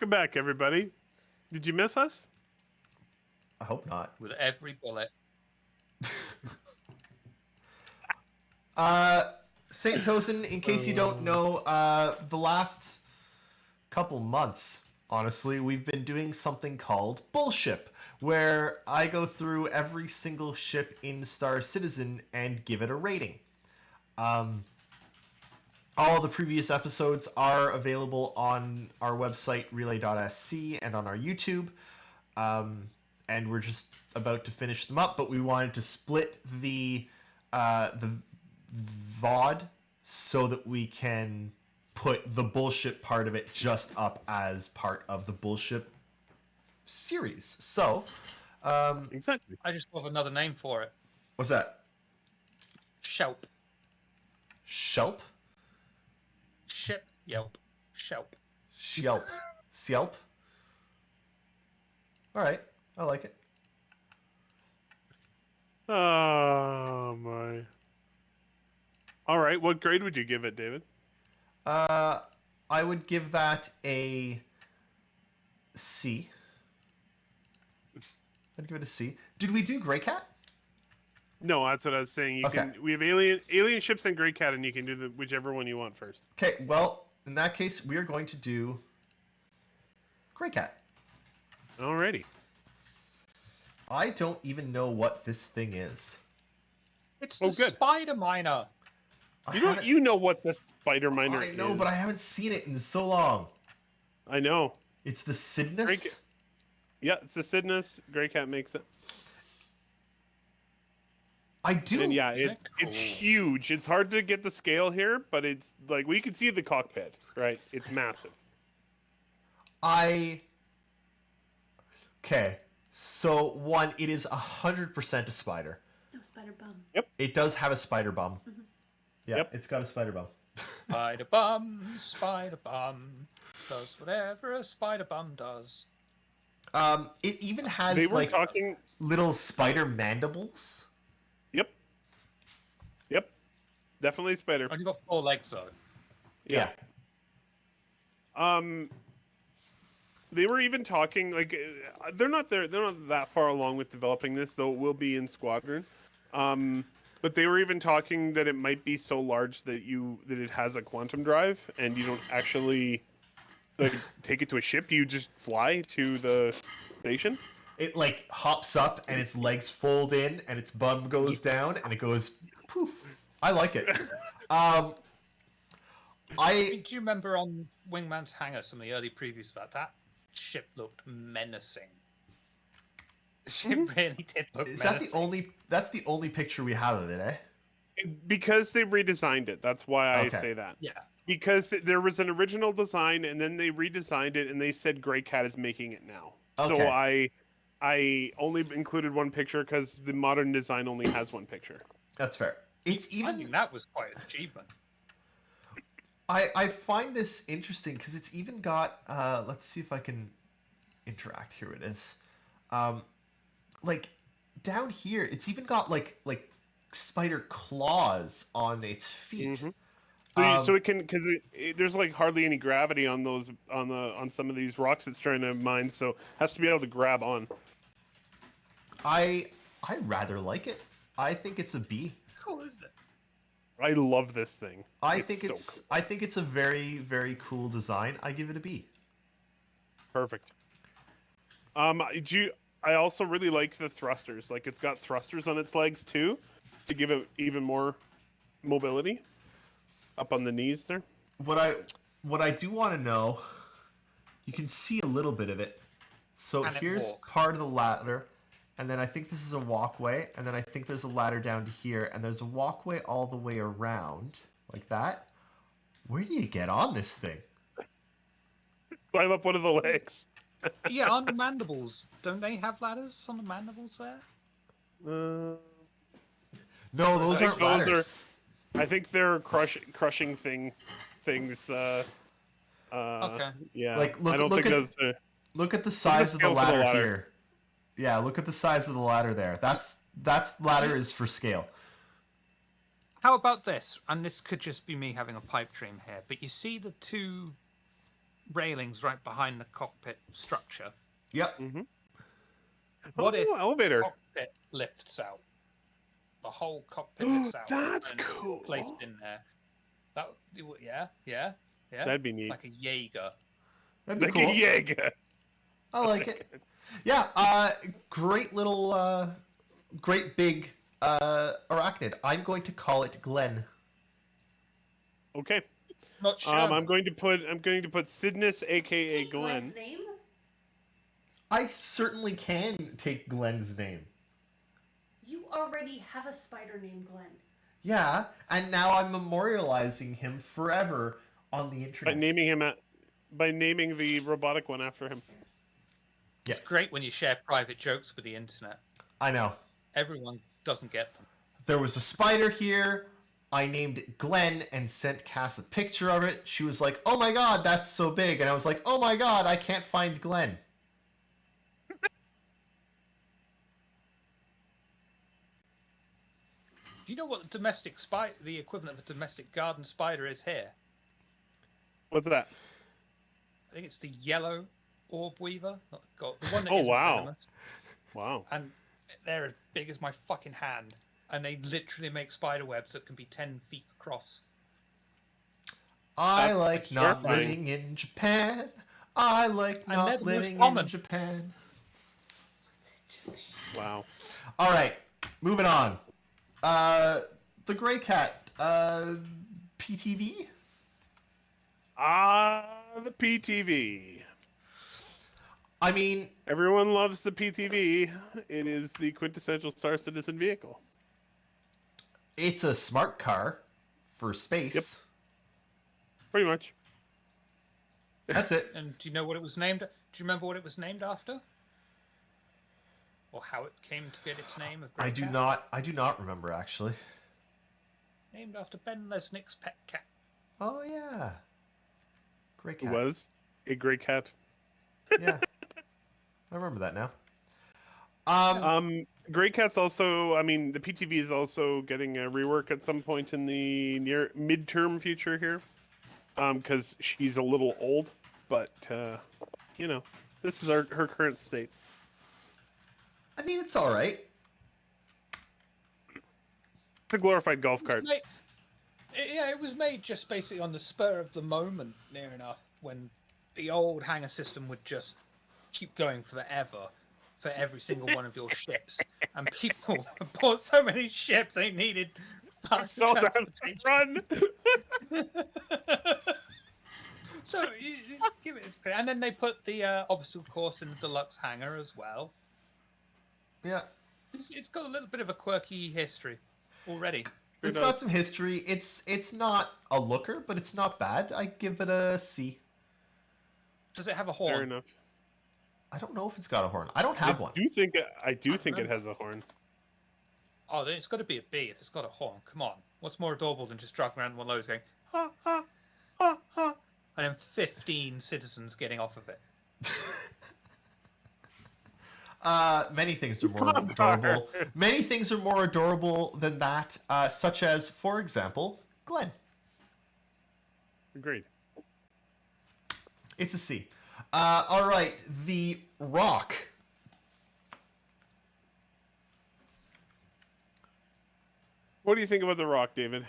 Welcome back, everybody. Did you miss us? I hope not. With every bullet. Saint Tosin, in case you don't know, the last couple months, honestly, we've been doing something called Bullship, where I go through every single ship in Star Citizen and give it a rating. All the previous episodes are available on our website, relay.sc, and on our YouTube. And we're just about to finish them up, but we wanted to split the VOD so that we can put the Bullshit part of it just up as part of the Bullshit series. So, Exactly. I just thought of another name for it. what's that? Shelp. Shelp? Ship. Yelp. Shelp. Shelp. Shelp? Alright, I like it. Oh my. All right, what grade would you give it, David? I would give that a C. I'd give it a C. Did we do Grey Cat? No, that's what I was saying. We have alien ships and Grey Cat, and you can do whichever one you want first. Okay, well, in that case, we are going to do Grey Cat. Alrighty. I don't even know what this thing is. It's the good. spider miner. You know what the spider miner is. I know, but I haven't seen it in so long. I know. It's the Cydnus? Yeah, it's the Cydnus. Grey Cat makes it. I do. And yeah, Isn't it it's cool? huge. It's hard to get the scale here, but it's like we can see the cockpit, right? It's massive. Okay, so one, it is 100% a spider. No spider bum. It does have a spider bum. Mhm. Yeah, Yep. it's got a spider bum. Spider bum does whatever a spider bum does. It even has They were like talking. little spider mandibles. Yep. Definitely spider. Only got 4 legs though. Yeah. They were even talking like they're not there. They're not that far along with developing this, though. It will be in Squadron. But they were even talking that it might be so large that it has a quantum drive, and you don't actually like take it to a ship. You just fly to the station. It like hops up and its legs fold in and its bum goes down and it goes poof. I like it. Did you remember on Wingman's Hangar some of the early previews about that? Ship looked menacing. The ship really did look Is that menacing. that's the only picture we have of it, eh? Because they redesigned it. That's why I Okay. say that. Yeah. Because there was an original design, and then they redesigned it, and they said Grey Cat is making it now. So Okay. I only included one picture because the modern design only has one picture. That's fair. It's I think even that was quite an achievement. I find this interesting because it's even got let's see if I can interact. Here it is. Like down here, it's even got like spider claws on its feet. So it can because there's like hardly any gravity on those on some of these rocks it's trying to mine, so it has to be able to grab on. I rather like it. I think it's a B. Cool, isn't it? I love this thing. I think so it's cool. I think it's a very, very cool design. I give it a B. Perfect. I also really like the thrusters. Like it's got thrusters on its legs too, to give it even more mobility. Up on the knees there. What I do want to know, you can see a little bit of it. So Can it here's walk? part of the ladder, and then I think this is a walkway, and then I think there's a ladder down to here, and there's a walkway all the way around, like that. Where do you get on this thing? Climb up one of the legs. Yeah, on the mandibles. Don't they have ladders on the mandibles there? No, those I aren't think those ladders. I think they're crushing things. Okay. Yeah. Like, look- I don't look think at- those. Look at the size of the scale for the ladder, ladder. here. Yeah, look at the size of the ladder there. That's ladder is for scale. How about this? And this could just be me having a pipe dream here, but you see the two railings right behind the cockpit structure. Yep. Mm-hmm. What if elevator? cockpit lifts out? The whole cockpit lifts out. That's and it's cool. Placed in there. That yeah. That'd be neat. Like a Jaeger. That'd be Like cool. a Jaeger. I like it. Yeah. Great little, great big arachnid. I'm going to call it Glenn. Okay. Not sure. I'm going to put Sidnus, aka Take Glenn. Glenn's name? I certainly can take Glenn's name. You already have a spider named Glenn. Yeah, and now I'm memorializing him forever on the internet. By naming the robotic one after him. It's great when you share private jokes with the internet. I know. Everyone doesn't get them. There was a spider here. I named it Glenn and sent Cass a picture of it. She was like, "Oh my god, that's so big." And I was like, "Oh my god, I can't find Glenn." Do you know what the equivalent of a domestic garden spider is here? What's that? I think it's the yellow orb weaver. Not the one that Oh, isn't wow. venomous. Wow. And they're as big as my fucking hand. And they literally make spider webs that can be 10 feet across. I That's like not terrifying. living in Japan. I like And not they're the most living in common. Japan. Wow. All right, moving on. The Gray Cat, PTV. The PTV. I mean, Everyone loves the PTV. It is the quintessential Star Citizen vehicle. it's a smart car for space. Yep. Pretty much. That's it. And do you know what it was named? Do you remember what it was named after? Or how it came to get its name? Of I Grey do Cat? not. I do not remember actually. Named after Ben Lesnick's pet cat. Oh yeah. Gray It Cat. was a great cat. Yeah. I remember that now. Great Cat's also, I mean, the PTV is also getting a rework at some point in the near midterm future here. Because she's a little old, but, this is her current state. I mean, it's all right. It's a glorified golf cart. It was made just basically on the spur of the moment, near enough, when the old hangar system would just keep going forever for every single one of your ships, and people bought so many ships they needed faster Saw that transportation. run. So give it, and then they put the obstacle course in the deluxe hangar as well. Yeah. It's got a little bit of a quirky history already. It's got some history. It's not a looker, but it's not bad. I give it a C. Does it have a horn? Fair enough. I don't know if it's got a horn. I don't have one. I do think it has a horn. Oh, then it's got to be a B if it's got a horn. Come on. What's more adorable than just driving around one of those going, ha, ha, ha, ha, and then 15 citizens getting off of it? Many things are more adorable. Many things are more adorable than that, such as, for example, Glenn. Agreed. It's a C. All right, The Rock. What do you think about The Rock, David?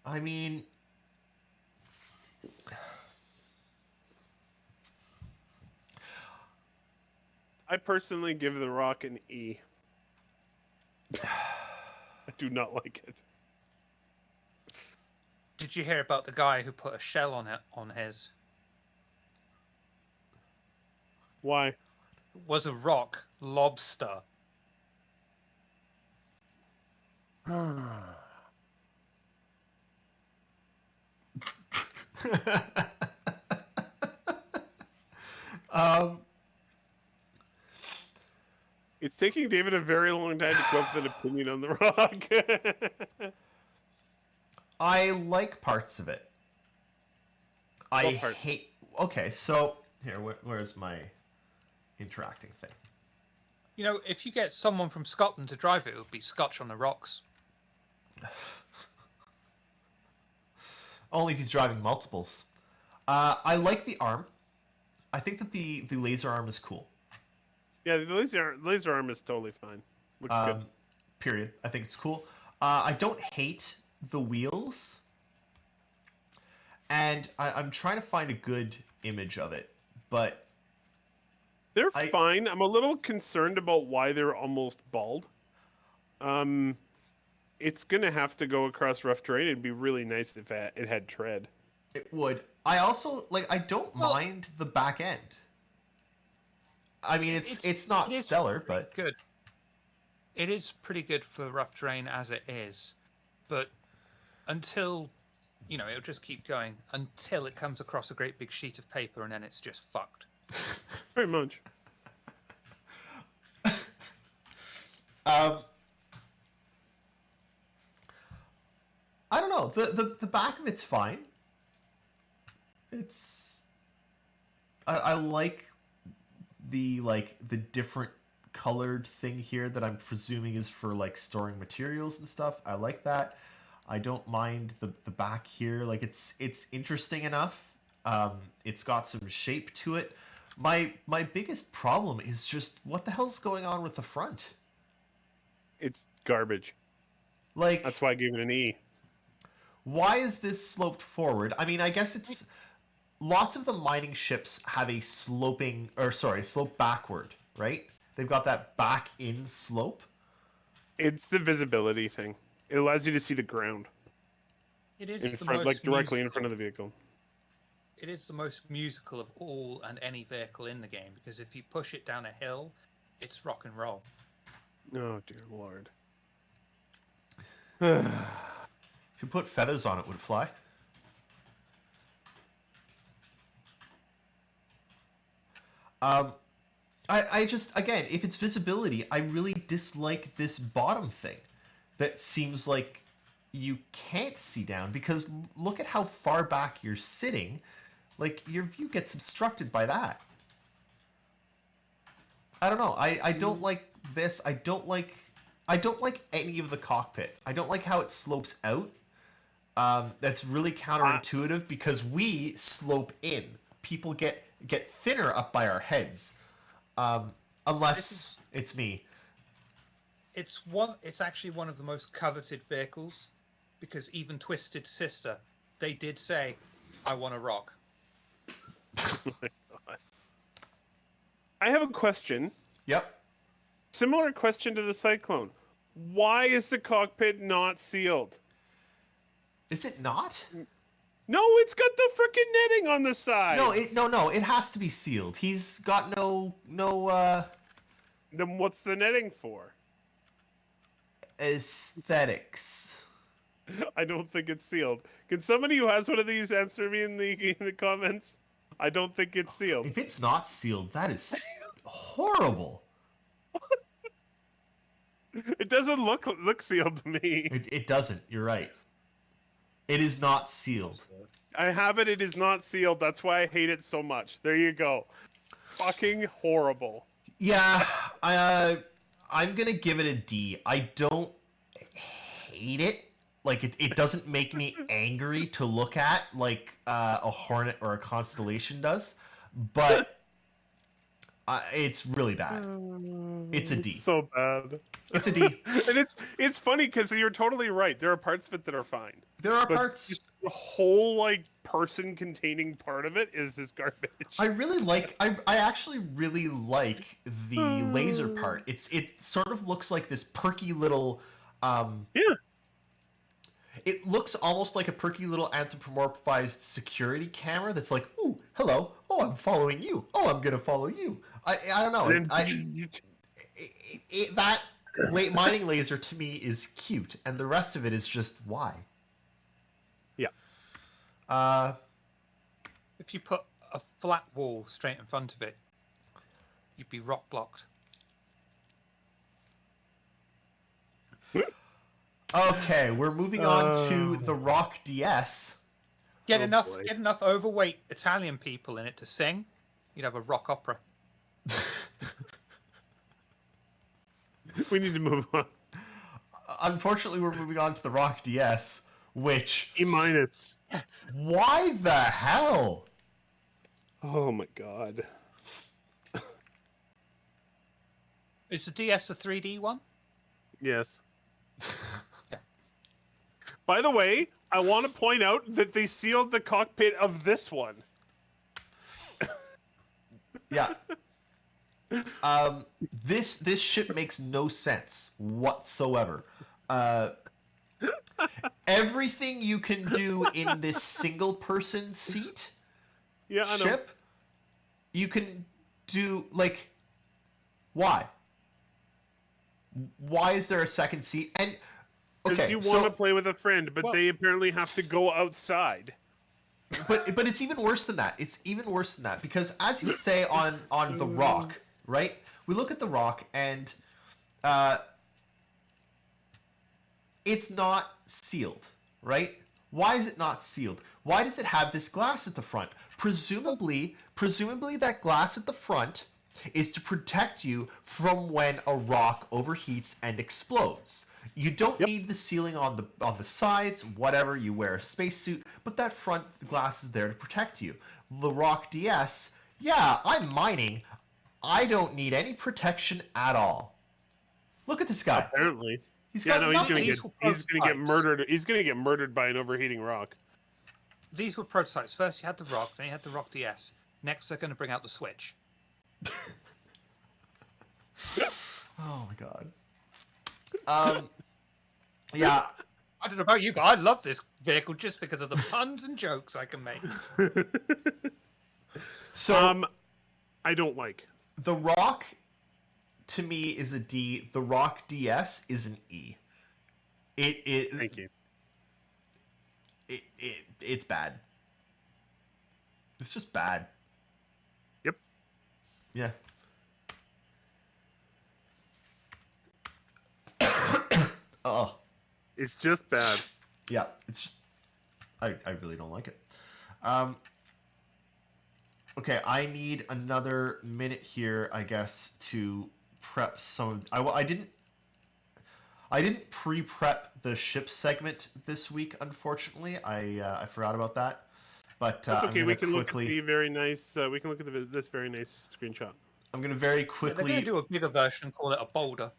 I mean, I personally give The Rock an E. I do not like it. Did you hear about the guy who put a shell on it on his? Why? It was a rock lobster. It's taking David a very long time to come up with an opinion on The Rock. I like parts of it. I What parts? hate. Okay, so here, where's my interacting thing? You know, if you get someone from Scotland to drive it, it would be Scotch on the rocks. Only if he's driving multiples. I like the arm. I think that the laser arm is cool. Yeah, the laser arm is totally fine. Looks good. Period. I think it's cool. I don't hate the wheels. And I'm trying to find a good image of it. But They're fine. I'm a little concerned about why they're almost bald. It's gonna have to go across rough terrain. It'd be really nice if it had tread. it would. I also, like, I don't mind the back end. I mean, it's not stellar, but... Good. It is pretty good for rough terrain as it is. But until, it'll just keep going until it comes across a great big sheet of paper and then it's just fucked. Very much. I don't know. The back of it's fine. It's... I like the different colored thing here that I'm presuming is for like storing materials and stuff. I like that. I don't mind the back here. Like it's interesting enough. It's got some shape to it. My biggest problem is just what the hell's going on with the front? It's garbage. Like, That's why I gave it an E. why is this sloped forward? I mean, I guess it's... Lots of the mining ships have a slope backward, right? They've got that back in slope. It's the visibility thing. It allows you to see the ground It is in the front, most like directly in musical- front of the vehicle. It is the most musical of all and any vehicle in the game because if you push it down a hill, it's rock and roll. Oh dear lord. If you put feathers on it, would it fly? I just, again, if it's visibility, I really dislike this bottom thing that seems like you can't see down because look at how far back you're sitting. Like, your view gets obstructed by that. I don't know. I don't like this. I don't like any of the cockpit. I don't like how it slopes out. That's really counterintuitive because we slope in. People get thinner up by our heads. Unless it's me. It's actually one of the most coveted vehicles because even Twisted Sister, they did say, "I want a rock." Oh my God. I have a question. Yep. Similar question to the Cyclone. Why is the cockpit not sealed? Is it not? No, it's got the frickin' netting on the side. No. It has to be sealed. He's got no. Then what's the netting for? Aesthetics. I don't think it's sealed. Can somebody who has one of these answer me in the comments? I don't think it's sealed. If it's not sealed, that is horrible. It doesn't look sealed to me. It doesn't. You're right. It is not sealed. I have it. It is not sealed. That's why I hate it so much. There you go. Fucking horrible. Yeah, I'm gonna give it a D. I don't hate it. Like, it doesn't make me angry to look at like a Hornet or a Constellation does, but it's really bad. It's a D. It's so bad. It's a D. And it's funny because you're totally right. There are parts of it that are fine. There are But parts... just the whole like person containing part of it is just garbage. I really like... I actually really like the laser part. It sort of looks like this perky little... Yeah. It looks almost like a perky little anthropomorphized security camera that's like, ooh, hello. Oh, I'm following you. Oh, I'm going to follow you. I don't know. And That mining laser to me is cute, and the rest of it is just why. yeah. If you put a flat wall straight in front of it, you'd be rock blocked. Okay, we're moving on to the Rock DS. Get Oh, enough boy. get enough overweight Italian people in it to sing, you'd have a rock opera. We need to move on. unfortunately, we're moving on to the Rock DS, which E minus. Yes. why the hell? Oh my god. Is the DS the 3D one? Yes. Yeah. By the way, I want to point out that they sealed the cockpit of this one. Yeah. This ship makes no sense whatsoever. Everything you can do in this single person seat Yeah, I know. ship, you can do like. Why? Why is there a second seat? And Because okay, you want so to play with a friend, but Well- they apparently have to go outside. but it's even worse than that. It's even worse than that because as you say on the Rock, right? We look at the Rock and it's not sealed, right? Why is it not sealed? Why does it have this glass at the front? Presumably that glass at the front is to protect you from when a rock overheats and explodes. You don't need the sealing on the sides, whatever, you wear a spacesuit, but that front glass is there to protect you. The Rock DS, yeah, I'm mining. I don't need any protection at all. Look at this guy. Apparently. He's Yeah, got no, he's nothing. gonna These get were he's gonna get prototypes. murdered. He's gonna get murdered by an overheating rock. These were prototypes. First you had the Rock, then you had the Rock DS. Next they're going to bring out the Switch. Oh my god. Yeah. I don't know about you, but I love this vehicle just because of the puns and jokes I can make. So I don't like. the Rock, to me, is a D. The Rock DS is an E. Thank you. It's bad. It's just bad. Yep. Yeah. Oh. It's just bad. Yeah. It's just. I really don't like it. Okay, I need another minute here, I guess, to prep some of. I didn't pre-prep the ship segment this week, unfortunately. I forgot about that. But That's I'm okay. gonna We can quickly. look at the very nice. We can look at this very nice screenshot. I'm gonna very They're quickly. going to do a bigger version, call it a boulder.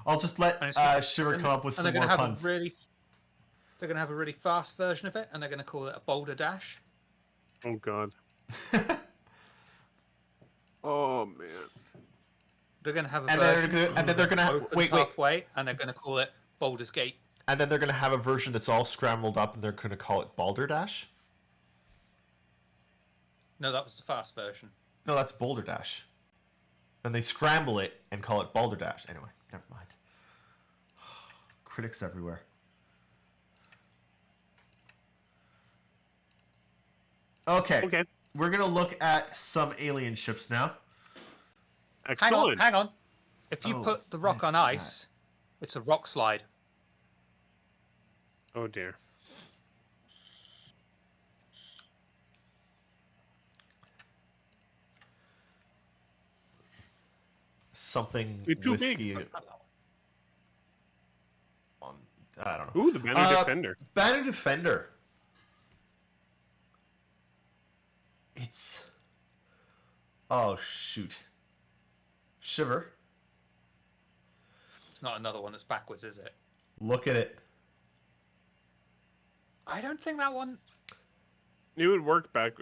I'll just And let it's- Shiver come up with and some they're more going to have puns. they're going to have a really fast version of it, and they're going to call it a boulder dash. Oh god. Oh man. They're going to have a And version. then they're gonna opens wait, halfway, and they're going to call it Boulder's Gate. and then they're gonna have a version that's all scrambled up, and they're gonna call it Balderdash. No, that was the fast version. No, that's Boulder Dash. Then they scramble it and call it Balderdash. Anyway, never mind. Critics everywhere. Okay. Okay. We're gonna look at some alien ships now. Excellent. Hang on. If you Oh, put the rock I on do that. ice, it's a rock slide. Oh dear. Something You're too whiskey. big. I don't know. Ooh, the Banner Defender. Banner Defender. It's. Oh shoot. Shiver. It's not another one that's backwards, is it? Look at it. I don't think that one. It would work back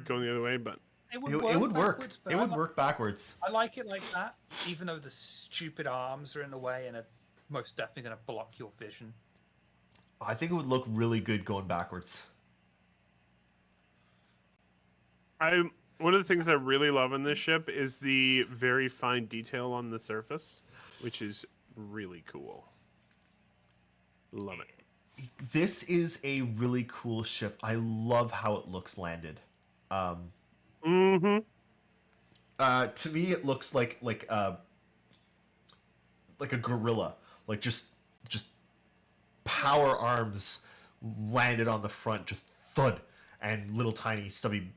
going the other way, but It It would would work. backwards, but It I would li- work backwards. I like it like that, even though the stupid arms are in the way and are most definitely going to block your vision. I think it would look really good going backwards. one of the things I really love in this ship is the very fine detail on the surface, which is really cool. Love it. This is a really cool ship. I love how it looks landed. Mm-hmm. To me, it looks like a gorilla, like just power arms landed on the front, just thud, and little tiny stubby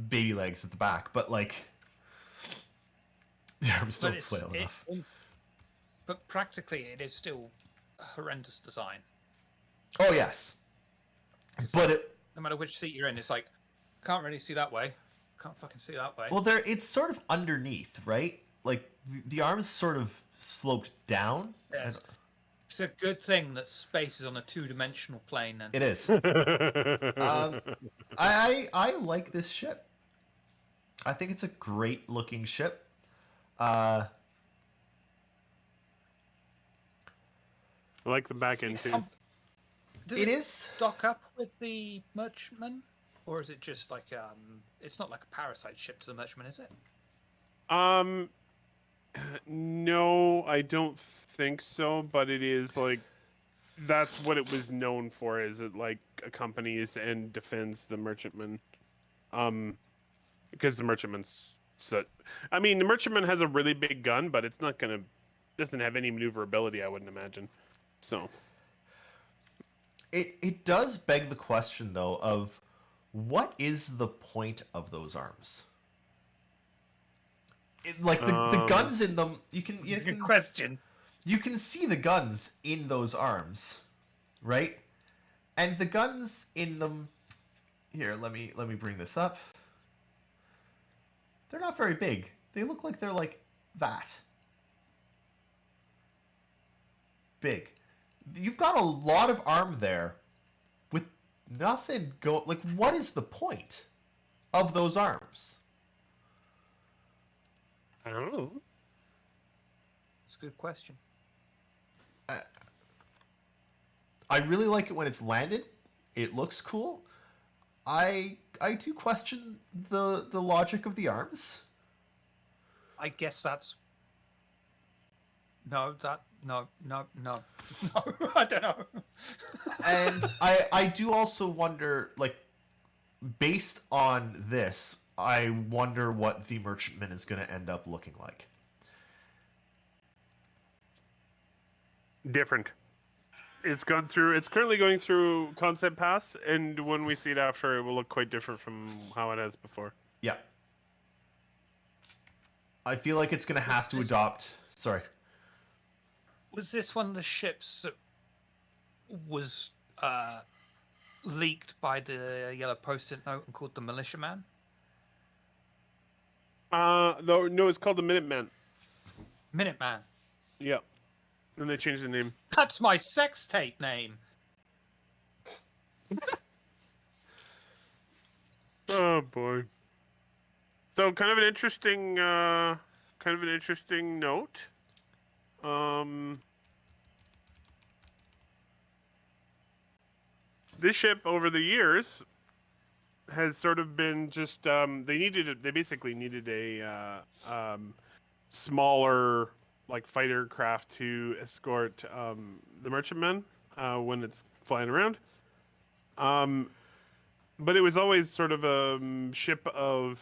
baby legs at the back. But like, The arms But don't flail enough. But practically, it is still a horrendous design. Oh yes, but No matter which seat you're in, it's like, can't really see that way. Can't fucking see that way. well, it's sort of underneath, right? Like the arms sort of sloped down. Yes. It's a good thing that space is on a two-dimensional plane. Then It is. I like this ship. I think it's a great looking ship. I like the back end too. Does It is. dock up with the merchantman, or is it just like it's not like a parasite ship to the merchantman, is it? No, I don't think so. But it is like that's what it was known for. Is it like accompanies and defends the merchantman? Because the merchantman's I mean, the merchantman has a really big gun, but it's not doesn't have any maneuverability. I wouldn't imagine. So. It does beg the question though of what is the point of those arms? Like the guns in them, you can Good question. you can see the guns in those arms, right? And the guns in them. Here, let me bring this up. They're not very big. They look like they're like that. Big. You've got a lot of arm there with nothing go like what is the point of those arms? I don't know. It's a good question. I really like it when it's landed. It looks cool. I do question the logic of the arms. I guess that's no, no, I don't know. And I do also wonder, like, based on this, I wonder what the merchantman is going to end up looking like. Different. It's currently going through concept pass, and when we see it after, it will look quite different from how it has before. Yeah. I feel like it's going to have to adopt. Sorry. Was this one of the ships that was leaked by the yellow post-it note and called the Militiaman? No, it's called the Minuteman. Minuteman. Yeah. And they changed the name. That's my sex tape name. Oh boy. So kind of an interesting note. This ship over the years has sort of been just they basically needed a smaller like fighter craft to escort the merchantman when it's flying around. But it was always sort of a ship of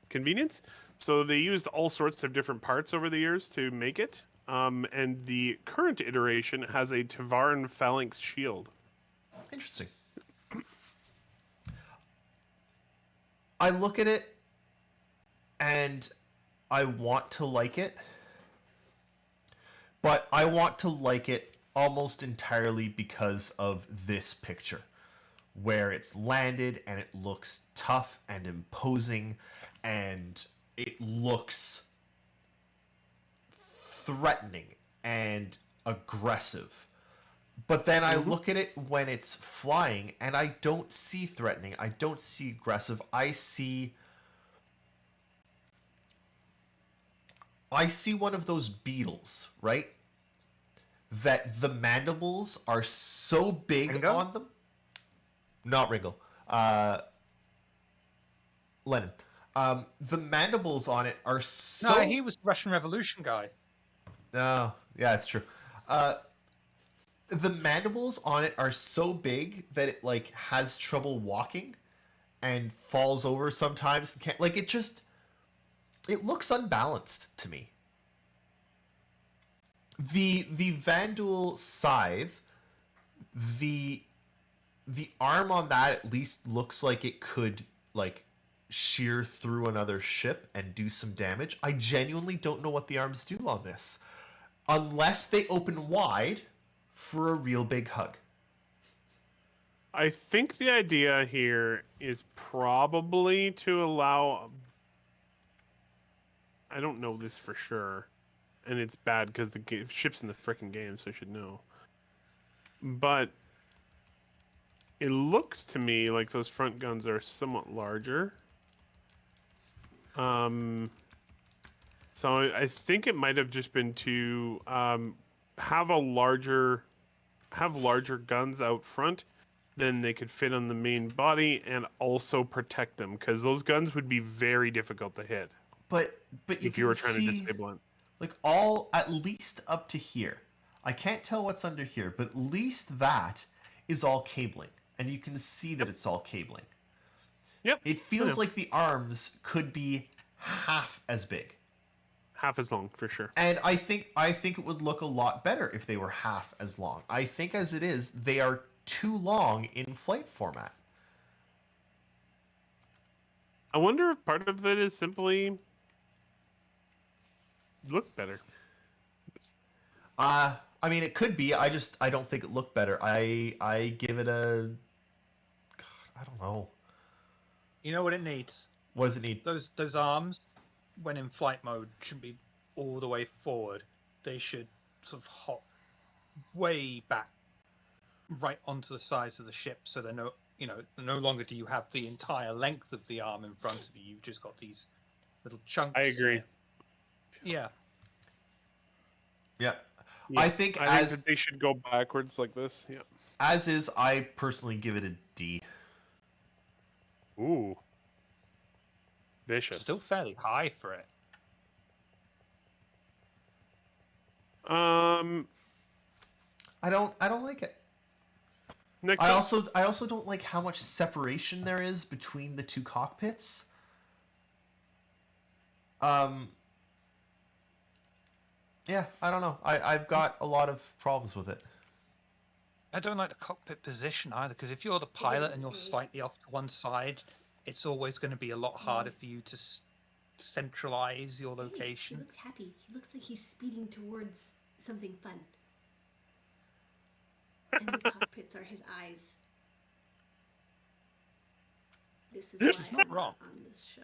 convenience. So they used all sorts of different parts over the years to make it. And the current iteration has a Tavaran phalanx shield. Interesting. I look at it and I want to like it, but I want to like it almost entirely because of this picture, where it's landed and it looks tough and imposing and it looks threatening and aggressive. But then I look at it when it's flying and I don't see threatening. I don't see aggressive. I see one of those beetles, right? That the mandibles are so big Ringo? on them. Not Ringo. Lenin. The mandibles on it are so... No, he was the Russian Revolution guy. No, yeah, it's true. The mandibles on it are so big that it like has trouble walking and falls over sometimes. And can't, like it looks unbalanced to me. The Vandal scythe, the arm on that at least looks like it could like shear through another ship and do some damage. I genuinely don't know what the arms do on this. Unless they open wide for a real big hug. I think the idea here is probably to allow. I don't know this for sure, and it's bad because the ship's in the frickin' game, so I should know. But it looks to me like those front guns are somewhat larger. So I think it might have just been to have larger guns out front, then they could fit on the main body and also protect them, because those guns would be very difficult to hit But you if you were can trying to see, disable it. like, at least up to here. I can't tell what's under here, but at least that is all cabling. And you can see that it's all cabling. Yep. It feels like the arms could be half as big. Half as long for sure. And I think it would look a lot better if they were half as long. I think as it is, they are too long in flight format. I wonder if part of it is simply look better. I mean, it could be. I don't think it looked better. I give it a. God, I don't know. You know what it needs? What does it need? Those arms, when in flight mode, should be all the way forward. They should sort of hop way back, right onto the sides of the ship, so they're no longer do you have the entire length of the arm in front of you. You've just got these little chunks. I agree. Yeah. Yeah. Yeah, I think that they should go backwards like this. Yeah. as is, I personally give it a D. Ooh. Vicious. Still fairly high for it. I don't like it. Next I up, also don't like how much separation there is between the two cockpits. Yeah, I don't know. I've got a lot of problems with it. I don't like the cockpit position either, because if you're the pilot and you're slightly off to one side, it's always going to be a lot harder for you to centralize your He location. looks happy. He looks like he's speeding towards something fun. And the cockpits are his eyes. This is why I'm not not wrong. on this show.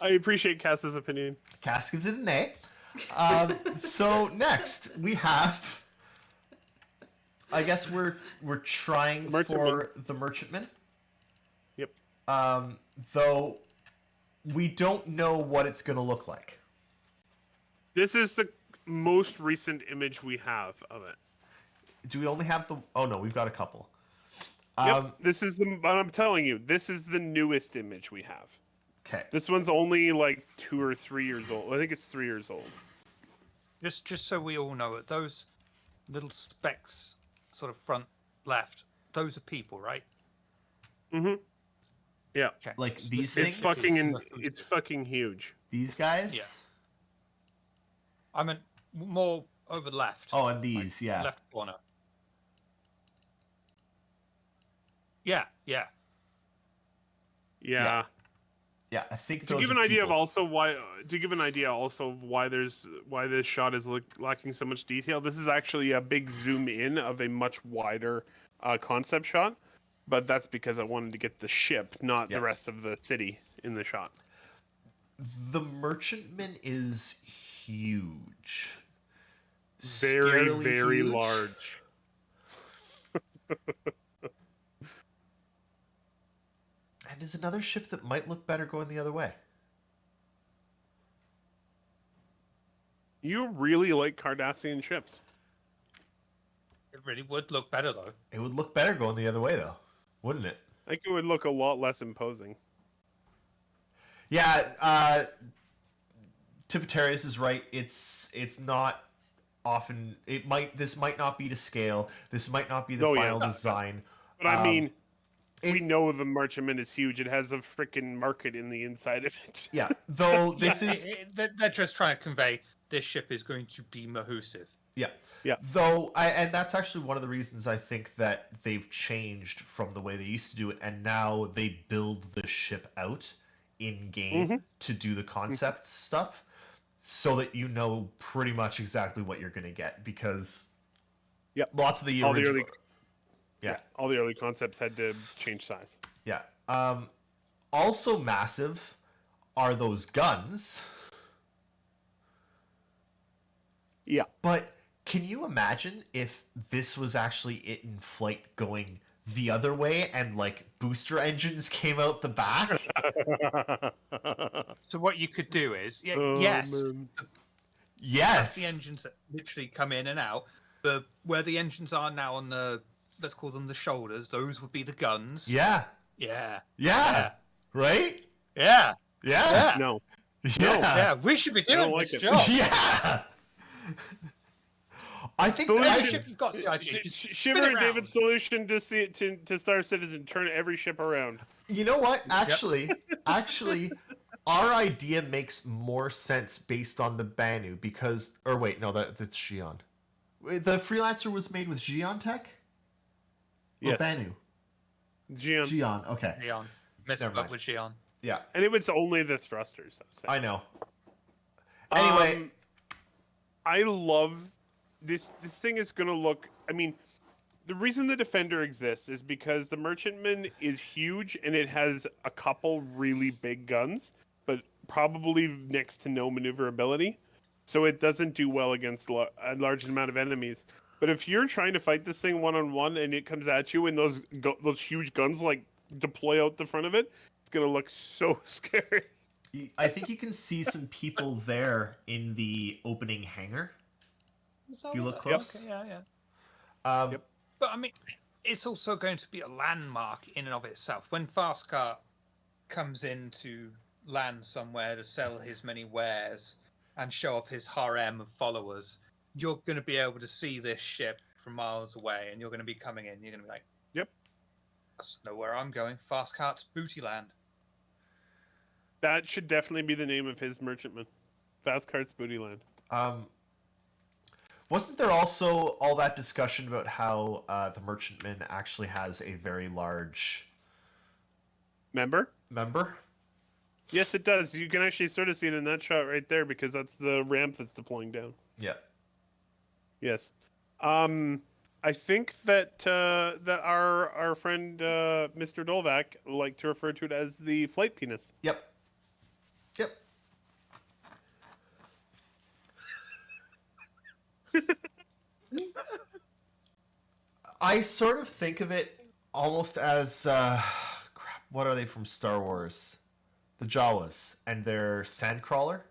I appreciate Cass's opinion. Cass gives it an A. So next we have. I guess we're trying for the merchantman. Yep. Though we don't know what it's going to look like. This is the most recent image we have of it. Do we only have the? Oh no, we've got a couple. Yep. This is the. I'm telling you, this is the newest image we have. Okay. This one's only like 2 or 3 years old. I think it's 3 years old. Just so we all know it, those little specks, sort of front left, those are people, right? Mm-hmm. Yeah. Okay. Like these It's things. it's fucking huge. These guys. Yeah. I meant more over the left. Oh, and these, yeah. Left corner. Yeah. Yeah. Yeah. Yeah, I think To those give are an idea of people. also why why this shot is lacking so much detail. This is actually a big zoom in of a much wider concept shot, but that's because I wanted to get the ship, not Yeah. the rest of the city in the shot. The merchantman is huge. Very, Scarily very huge. large. And there's another ship that might look better going the other way. You really like Cardassian ships. It really would look better though. It would look better going the other way, though, wouldn't it? I think it would look a lot less imposing. Yeah, Tipitarius is right. It's not often. This might not be to scale. This might not be the Oh, yeah. final design. But I mean, we it- know the merchantman is huge. It has a freaking market in the inside of it. Yeah, though this is They're just trying to convey this ship is going to be Mahusiv. Yeah. Yeah. Though, and that's actually one of the reasons I think that they've changed from the way they used to do it, and now they build the ship out in game to do the concept stuff, so that you know pretty much exactly what you're going to get. Because Yep. lots of the All the original, early, yeah, all the early concepts had to change size. yeah. Also massive are those guns. Yeah. But can you imagine if this was actually it in flight going the other way and like booster engines came out the back? So what you could do is, Oh, yes, man. that's the Yes. engines that literally come in and out. Where the engines are now on the, let's call them the shoulders, those would be the guns. Yeah. Yeah. Yeah. Right? Yeah. Yeah. Yeah. No. Yeah. Yeah. We should be I don't doing like this it. job. Yeah. I think But Every I- ship you've got, CIG, just Shiver spin it and round. David's solution to Star Citizen: turn every ship around. you know what? Actually, our idea makes more sense based on the Banu because, or wait, no, that's Xi'an. The Freelancer was made with Xi'an tech. Or Yes. Banu. Gian. Xi'an. Okay. Xi'an. Messing Never up mind. with Xi'an. Yeah. And it was only the thrusters. I know. Anyway, I love this. This thing is gonna look. I mean, the reason the Defender exists is because the Merchantman is huge and it has a couple really big guns, but probably next to no maneuverability, so it doesn't do well against a large amount of enemies. But if you're trying to fight this thing one-on-one and it comes at you and those huge guns like deploy out the front of it, it's gonna look so scary. I think you can see some people there in the opening hangar. If you look close. Okay, yeah. Yep. But I mean, it's also going to be a landmark in and of itself. When Fastcart comes in to land somewhere to sell his many wares and show off his harem of followers, you're going to be able to see this ship from miles away, and you're going to be coming in. You're going to be like, Yep. "That's know where I'm going. Fastcart's Booty Land." That should definitely be the name of his Merchantman. Fast Carts Booty Land. Wasn't there also all that discussion about how the Merchantman actually has a very large Member? member? Yes, it does. You can actually sort of see it in that shot right there because that's the ramp that's deploying down. Yeah. Yes. I think that that our friend Mr. Dolvac liked to refer to it as the flight penis. Yep. Yep. I sort of think of it almost as crap. What are they from Star Wars? The Jawas and their sandcrawler.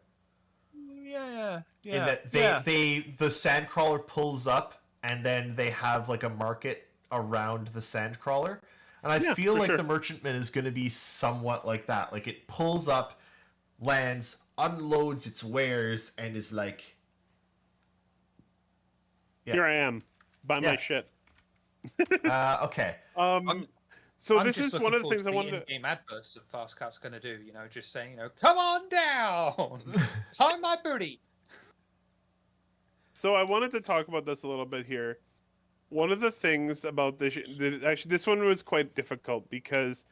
Yeah. In that the sandcrawler pulls up and then they have like a market around the sandcrawler. And I Yeah, feel for like sure. the Merchantman is going to be somewhat like that. Like it pulls up, lands, unloads its wares, and is like, yeah. Here I am, by my Yeah. shit. Okay. So I'm this just is one of the looking things I forward to wanted to. in-game adverts that Fastcart's going to do. Just saying, come on down, tie my booty. So I wanted to talk about this a little bit here. One of the things about this, actually, this one was quite difficult because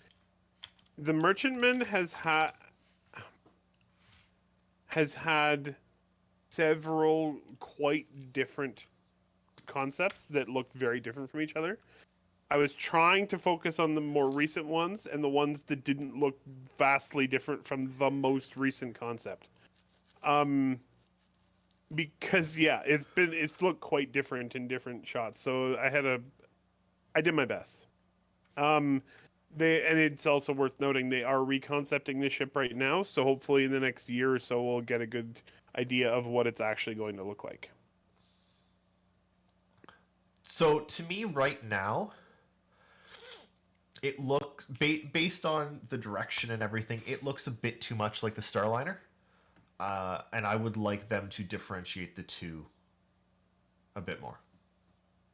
the Merchantman has had several quite different concepts that looked very different from each other. I was trying to focus on the more recent ones and the ones that didn't look vastly different from the most recent concept. Because it's looked quite different in different shots. So I did my best. And it's also worth noting they are reconcepting the ship right now, so hopefully in the next year or so we'll get a good idea of what it's actually going to look like. So to me, right now, it looks based on the direction and everything. It looks a bit too much like the Starliner, and I would like them to differentiate the two a bit more.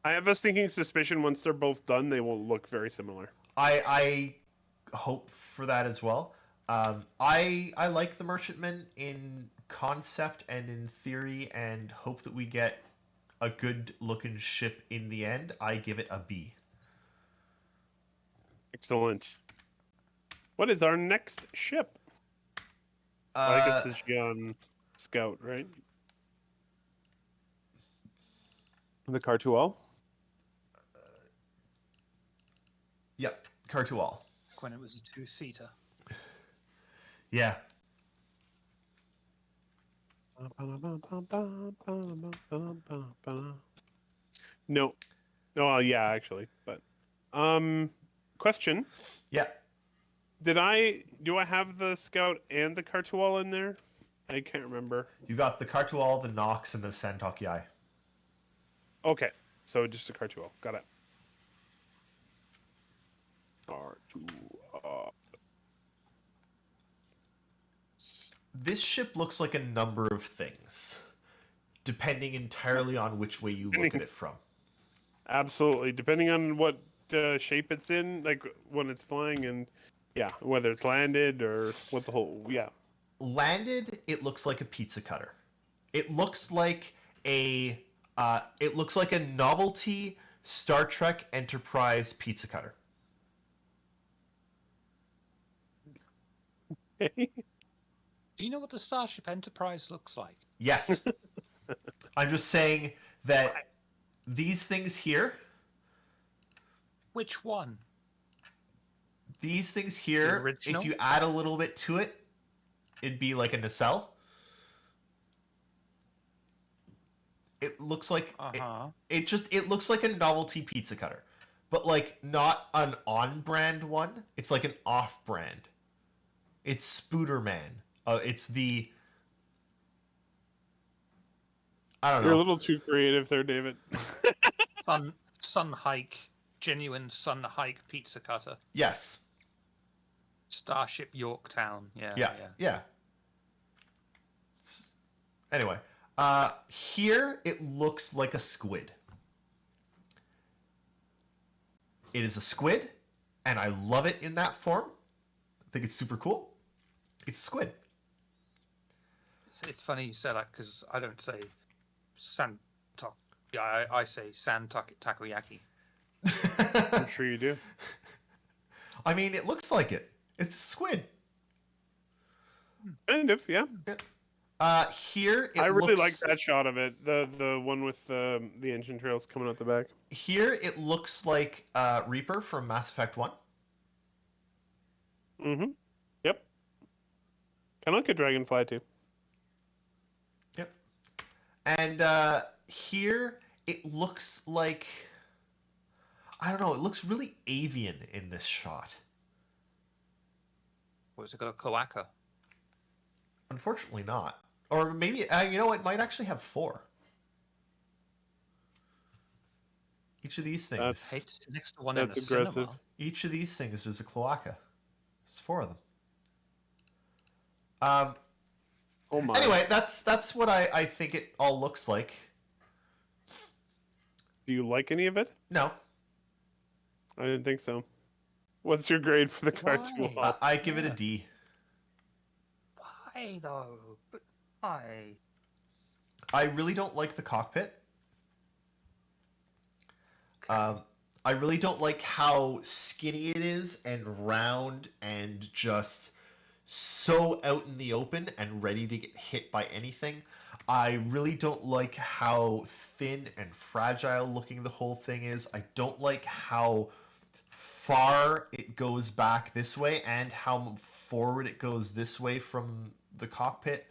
I have a sneaking suspicion once they're both done, they will look very similar. I hope for that as well. I like the Merchantman in concept and in theory, and hope that we get a good looking ship in the end. I give it a B. Excellent. What is our next ship? I guess it's Gian Scout, right? The Cartual. Yep, Cartual. When it was a two-seater. Yeah. No. Oh, yeah, actually, but question. Yeah. Do I have the Scout and the Cartual in there? I can't remember. You got the Cartual, the Nox, and the Santokiai. Okay, so just a Cartual. Got it. Cartual. This ship looks like a number of things, depending entirely on which way you look at it from. Absolutely, depending on what shape it's in, like when it's flying, and yeah, whether it's landed or what the whole Landed, it looks like a pizza cutter. It looks like a novelty Star Trek Enterprise pizza cutter. Do you know what the Starship Enterprise looks like? Yes. I'm just saying that these things here, Which one? these things The here, original? if you add a little bit to it, it'd be like a nacelle. It looks like it looks like a novelty pizza cutter, but like not an on-brand one. It's like an off-brand. It's Spooderman. It's the I don't know. You're a little too creative there, David. Sun Hike, genuine Sun Hike pizza cutter. Yes. Starship Yorktown. Yeah. Yeah. Anyway, here it looks like a squid. It is a squid, and I love it in that form. I think it's super cool. It's a squid. It's funny you say that because I don't say Santok. Yeah, I say Takoyaki. I'm sure you do. I mean, it looks like it. It's a squid. Kind of, yeah. Here I really like that shot of it. The one with the engine trails coming out the back. Here it looks like Reaper from Mass Effect 1. Mm-hmm. Yep. Kind of like a dragonfly too. Yep. And here it looks like, I don't know, it looks really avian in this shot. What's it got, a cloaca? Unfortunately not. Or maybe, it might actually have 4. Each of these things. Hey, it's next to one in That's the aggressive. cinema. Each of these things is a cloaca. There's 4 of them. Oh my. Anyway, that's what I think it all looks like. Do you like any of it? No. I didn't think so. What's your grade for the cartoon? Why? I give it a D. Why though? But why? I really don't like the cockpit. I really don't like how skinny it is and round and just so out in the open and ready to get hit by anything. I really don't like how thin and fragile looking the whole thing is. I don't like how far it goes back this way and how forward it goes this way from the cockpit.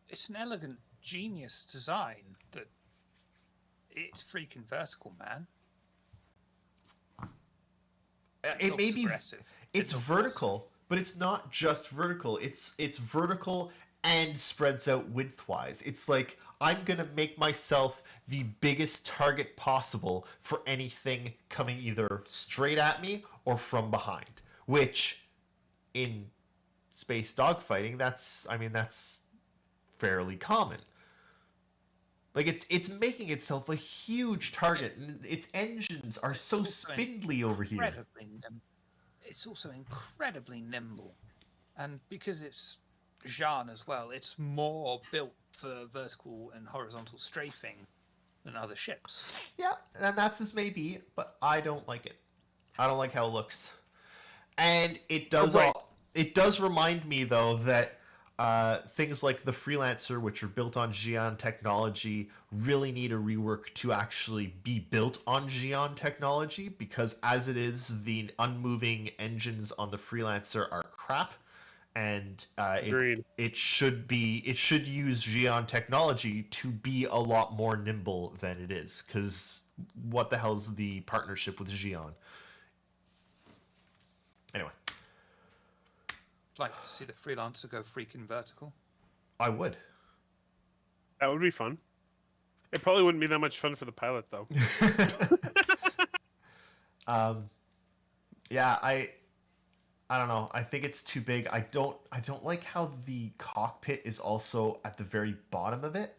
It's an elegant, genius design that it's freaking vertical, man. It looks may be aggressive. it's It looks vertical, but it's not just vertical. It's vertical and spreads out widthwise. It's like I'm gonna make myself the biggest target possible for anything coming either straight at me or from behind. Which, in space dogfighting, that's fairly common. Like it's making itself a huge target, and its engines are so spindly over here. It's also incredibly nimble. And because it's Jean as well, it's more built for vertical and horizontal strafing than other ships. Yeah, and that's as may be, but I don't like it. I don't like how it looks. And it does right. it does remind me though that things like the Freelancer, which are built on Xi'an technology, really need a rework to actually be built on Xi'an technology, because as it is, the unmoving engines on the Freelancer are crap, and Agreed. it should use Xi'an technology to be a lot more nimble than it is. Because what the hell is the partnership with Xi'an? Anyway. I'd like to see the Freelancer go freaking vertical. I would. That would be fun. It probably wouldn't be that much fun for the pilot, though. Yeah, I don't know. I think it's too big. I don't like how the cockpit is also at the very bottom of it.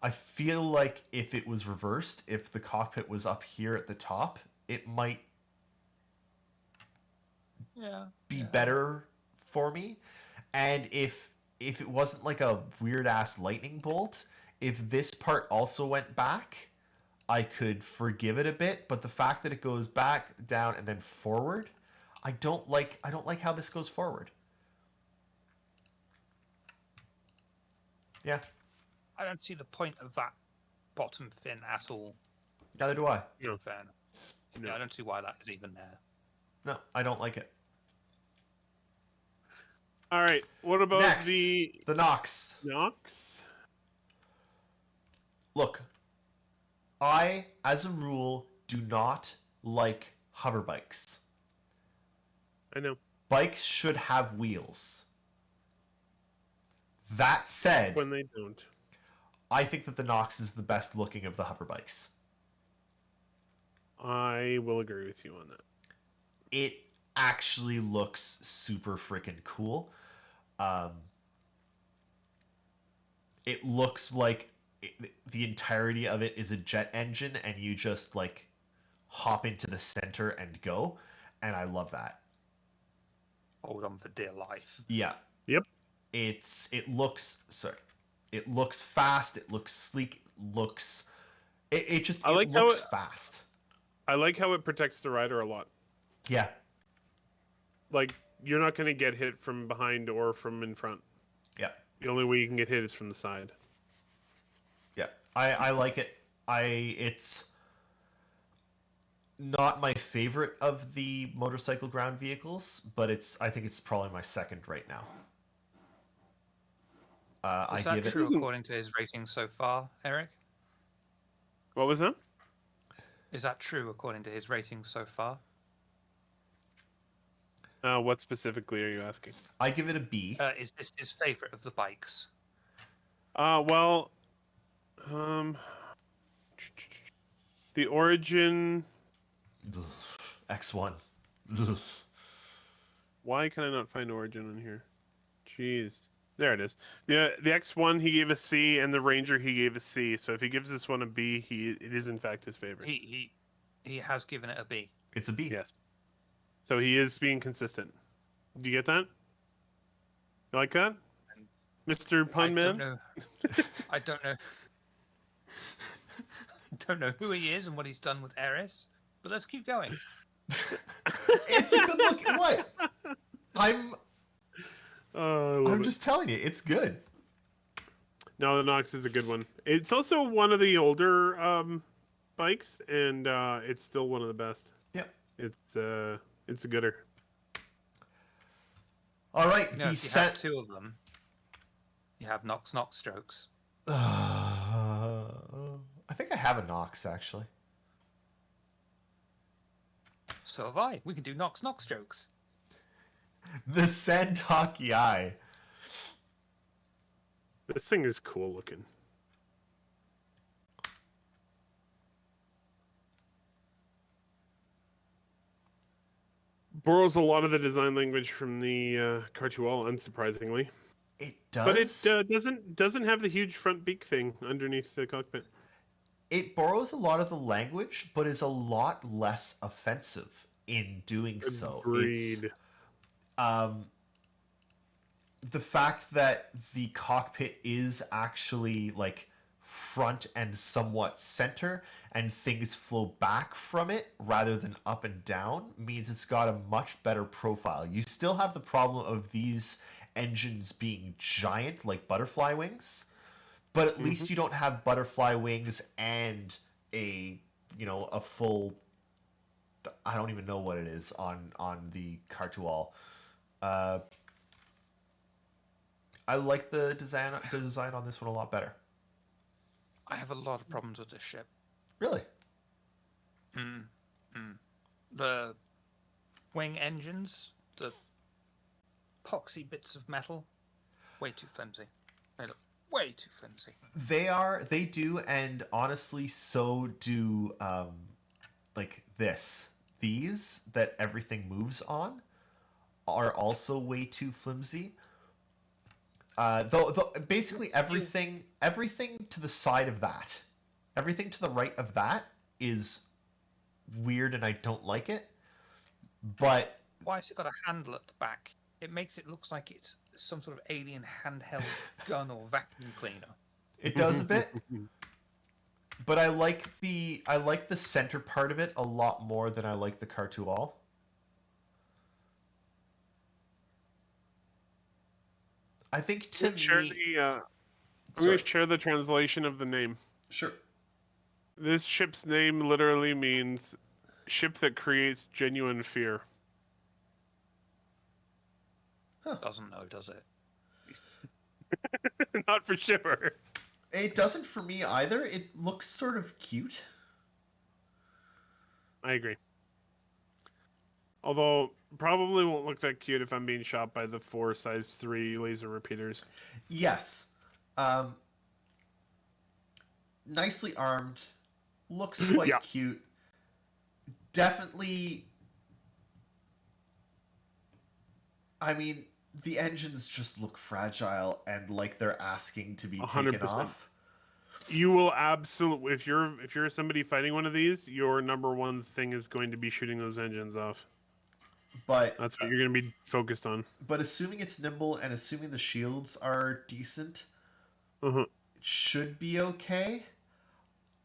I feel like if it was reversed, if the cockpit was up here at the top, it might be better for me. And if it wasn't like a weird ass lightning bolt, if this part also went back, I could forgive it a bit. But the fact that it goes back, down, and then forward, I don't like how this goes forward. Yeah. I don't see the point of that bottom fin at all. Neither do I. No. Fair enough. No. Yeah, I don't see why that is even there. No, I don't like it. All right. What about Next, the the Nox. Nox? Look, I, as a rule, do not like hover bikes. I know. Bikes should have wheels. That said, When they don't. I think that the Nox is the best looking of the hover bikes. I will agree with you on that. It actually looks super freaking cool. It looks like the entirety of it is a jet engine, and you just like hop into the center and go, and I love that. Hold on for dear life. Yeah. Yep. It looks fast, it looks sleek, it looks fast. I like how it protects the rider a lot. Yeah. Like, you're not going to get hit from behind or from in front. Yeah. The only way you can get hit is from the side. Yeah. I like it. It's not my favorite of the motorcycle ground vehicles, but I think it's probably my second right now. Is that true according to his rating so far, Eric? What was that? Is that true according to his rating so far? What specifically are you asking? I give it a B. Is this his favorite of the bikes? Well, the Origin. X1. Why can I not find Origin on here? Jeez. There it is. The X1 he gave a C, and the Ranger he gave a C. So if he gives this one a B, it is in fact his favorite. He has given it a B. It's a B. Yes. So he is being consistent. Do you get that? You like that, Mr. Pun Man? I don't know. Don't know who he is and what he's done with Eris, but let's keep going. It's a good look. What? I'm I'm just telling you, it's good. No, the Nox is a good one. It's also one of the older bikes, and it's still one of the best. Yeah. It's a gooder. All right, You know, if you have two of them, you have Nox strokes. I think I have a Nox actually. So have I. We can do Nox strokes. The Sandaki Eye. This thing is cool looking. Borrows a lot of the design language from the Cartual, unsurprisingly. It does. But it doesn't have the huge front beak thing underneath the cockpit. It borrows a lot of the language, but is a lot less offensive in doing so. Agreed. the fact that the cockpit is actually like front and somewhat center and things flow back from it rather than up and down means it's got a much better profile. You still have the problem of these engines being giant like butterfly wings, but at least you don't have butterfly wings and a a full, I don't even know what it is on the Cartual. I like the design on this one a lot better. I have a lot of problems with this ship. Really? The wing engines, the epoxy bits of metal, way too flimsy. They look way too flimsy. They do, and honestly, so do like this. These that everything moves on are also way too flimsy. Though basically everything to the side of that, everything to the right of that is weird, and I don't like it. But Why has it got a handle at the back? It makes it look like it's some sort of alien handheld gun or vacuum cleaner. it does a bit. But I like the center part of it a lot more than I like the Cartual. I think to Share me, the, I'm Sorry. going to share the translation of the name. Sure. This ship's name literally means ship that creates genuine fear. Doesn't know, does it? Not for sure. It doesn't for me either. It looks sort of cute. I agree. Although, probably won't look that cute if I'm being shot by the 4 size 3 laser repeaters. Yes. Nicely armed. Looks quite Yeah. cute. Definitely. I mean, the engines just look fragile and like they're asking to be taken 100%. off. You will absolutely, if you're somebody fighting one of these, your number one thing is going to be shooting those engines off. But That's what you're going to be focused on. But assuming it's nimble and assuming the shields are decent, Uh-huh. it should be okay.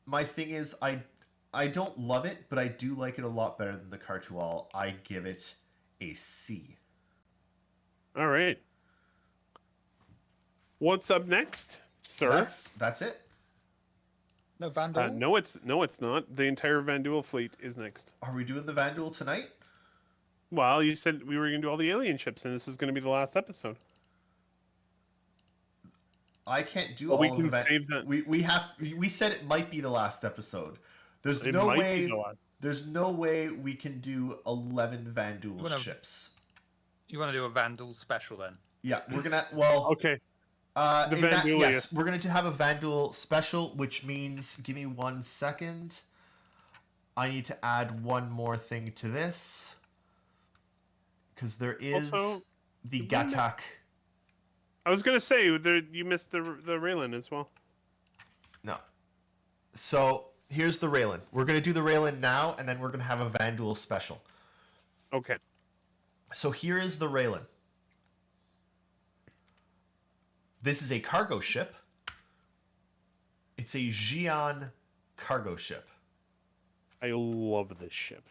My thing is, I don't love it, but I do like it a lot better than the Cartual. I give it a C. All right. What's up next, sir? That's it. No Vandal? No, it's not. The entire Vanduul fleet is next. Are we doing the Vanduul tonight? Well, you said we were going to do all the alien ships, and this is going to be the last episode. I can't do But all we of can the save that. We said it might be the last episode. There's It no might be way. the last. There's no way we can do 11 Vanduul Wanna- ships. You want to do a Vandal special then? Yeah, we're gonna. Well, Okay. The in that, Vanduul, yes, we're going to have a Vanduul special, which means, give me 1 second. I need to add one more thing to this. Because there is Also, the did we not- Gatak. I was going to say, you missed the Raylan as well. No. So, here's the Raylan. We're going to do the Raylan now, and then we're going to have a Vanduul special. Okay. So, here is the Raylan. This is a cargo ship. It's a Xi'an cargo ship. I love this ship.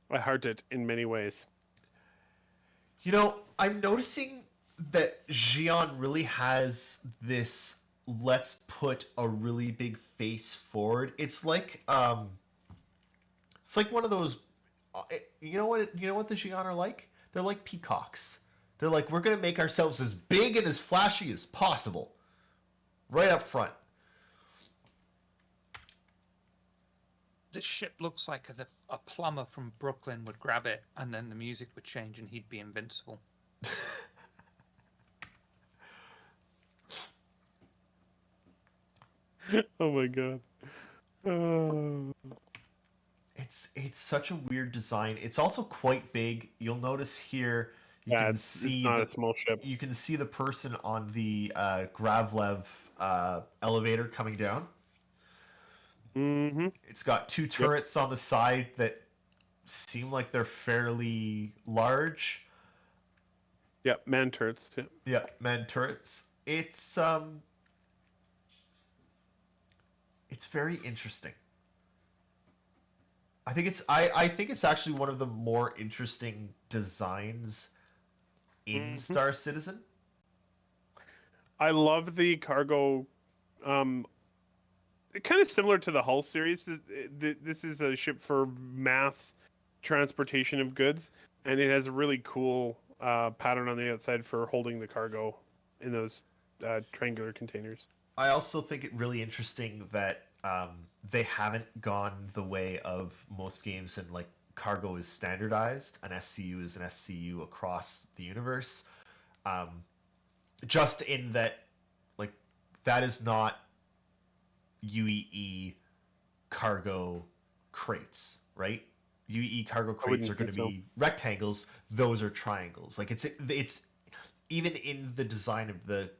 I heart it in many ways. You know, I'm noticing that Xi'an really has this let's put a really big face forward. It's like one of those you know what the Xi'an are like? They're like peacocks. They're like, we're going to make ourselves as big and as flashy as possible. Right up front. This ship looks like a plumber from Brooklyn would grab it, and then the music would change, and he'd be invincible. Oh my god. It's such a weird design. It's also quite big. You'll notice here you can see it's not a small ship. you can see the person on the Gravlev elevator coming down. Mm-hmm. It's got 2 turrets on the side that seem like they're fairly large. Yeah, man turrets too. Yeah, man turrets. It's very interesting. I think it's actually one of the more interesting designs in Hmm. Star Citizen. I love the cargo. Um, Kind of similar to the Hull series. This is a ship for mass transportation of goods, and it has a really cool pattern on the outside for holding the cargo in those triangular containers. I also think it really interesting that they haven't gone the way of most games and like cargo is standardized. An SCU is an SCU across the universe. Um, just in that, like, that is not UEE cargo crates, right? UEE cargo I crates wouldn't are going think to so. be rectangles. Those are triangles. Like it's even in the design of the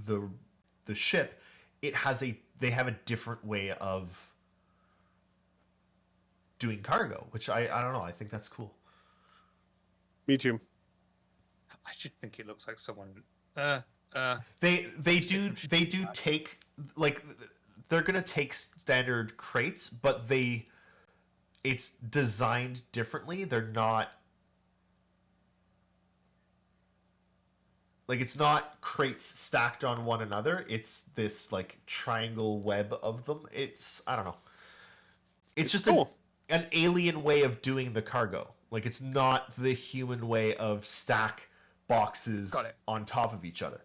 the ship, they have a different way of doing cargo, which I don't know. I think that's cool. Me too. I should think it looks like someone. They do take like they're gonna take standard crates, but it's designed differently. They're not like it's not crates stacked on one another. It's this like triangle web of them. It's I don't know. It's just Cool. an alien way of doing the cargo. Like it's not the human way of stack boxes Got it. on top of each other.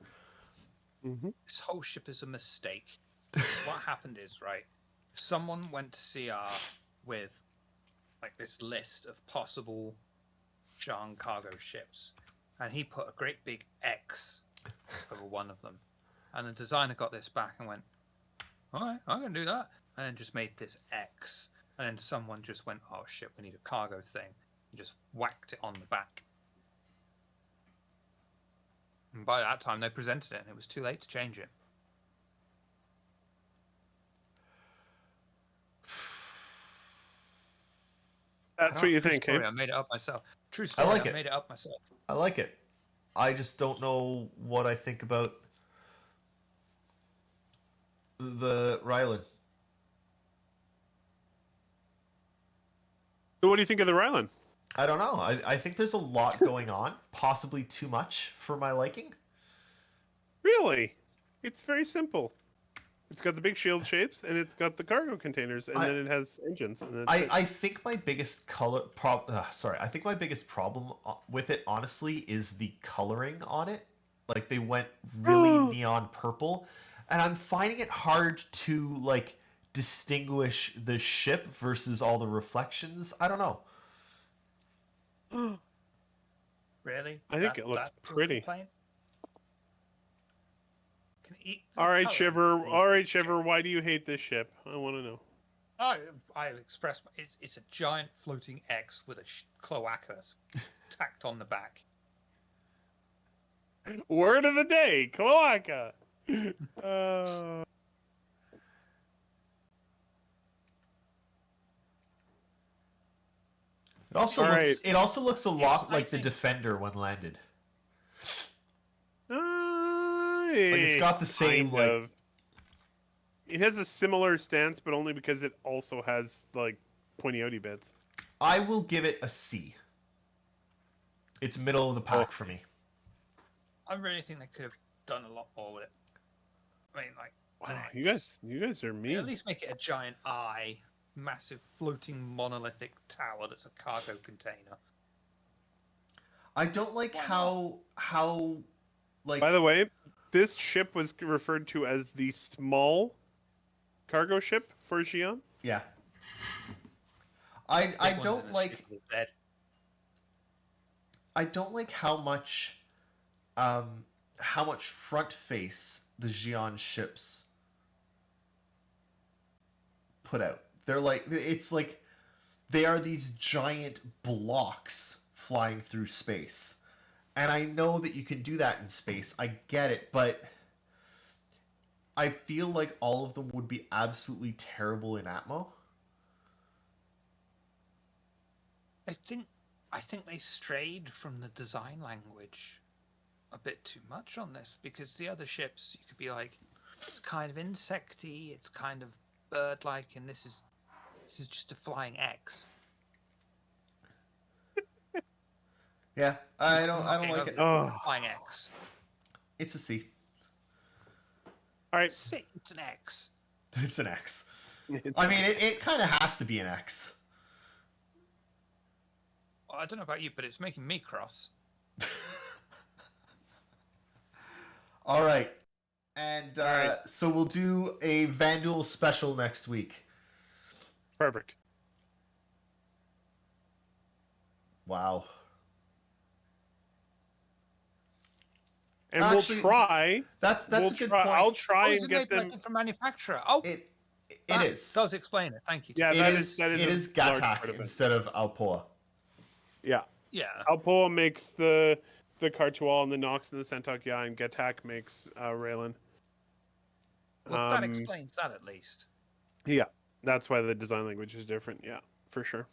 Hmm. This whole ship is a mistake. What happened is, right, someone went to CR with like this list of possible Jean cargo ships, and he put a great big X over one of them. And the designer got this back and went, all right, I can do that. And then just made this X. And then someone just went, oh shit, we need a cargo thing. And just whacked it on the back. And by that time, they presented it, and it was too late to change it. That's what you True think, story, hey? I made it up myself. True I story, like I it. made it up myself. I like it. I just don't know what I think about the Rylan. So, what do you think of the Rylan? I don't know. I think there's a lot going on, possibly too much for my liking. Really? It's very simple. It's got the big shield shapes, and it's got the cargo containers, and I- then it has engines, and that's it. I think my biggest I think my biggest problem with it, honestly, is the coloring on it. Like they went really neon purple, and I'm finding it hard to like distinguish the ship versus all the reflections. I don't know. Really? I think it looks That's your pretty. complaint? Can eat the All right, colour, Shiver. please. All right, Shiver. Why do you hate this ship? I want to know. I expressed it's a giant floating X with a cloaca tacked on the back. Word of the day, cloaca. Uh, All right. It also looks a lot like the Exciting. Defender when landed. like it's got the same, like- It has a similar stance, but only because it also has like pointy outy bits. I will give it a C. It's middle of the pack Oh. for me. I really think they could have done a lot more with it. I mean, like, Wow, an you X. guys are At mean. least make it a giant eye, massive floating monolithic tower that's a cargo container. I don't like Why how like By the way, this ship was referred to as the small cargo ship for Xi'an. yeah. I Big ones don't in the like ship is dead. I don't like how much front face the Xi'an ships put out. They're like it's like they are these giant blocks flying through space. And I know that you can do that in space. I get it, but I feel like all of them would be absolutely terrible in Atmo. I think they strayed from the design language. a bit too much on this, because the other ships you could be like, it's kind of insecty, it's kind of bird-like, and this is just a flying X. Yeah, I don't Knocking like over it. the Oh. Flying X. It's a C. All right. It's an X. It's an X. It's- I mean, it kind of has to be an X. Well, I don't know about you, but it's making me cross. All right. And All right. so we'll do a Vanduul special next week. Perfect. Wow. And Actually, we'll try. That's we'll a good try. point. I'll try is and it get made by a them. different manufacturer? Oh, It that is. does explain it. Thank you. Yeah, It that is. that It a is large part Gatak of it. instead of Alpoa. Yeah. Yeah. Alpoa makes the Cartual and the Nox and the Centok, yeah, and Gatak makes Raylan. Well, that explains that at least. Yeah, that's why the design language is different. Yeah, for sure.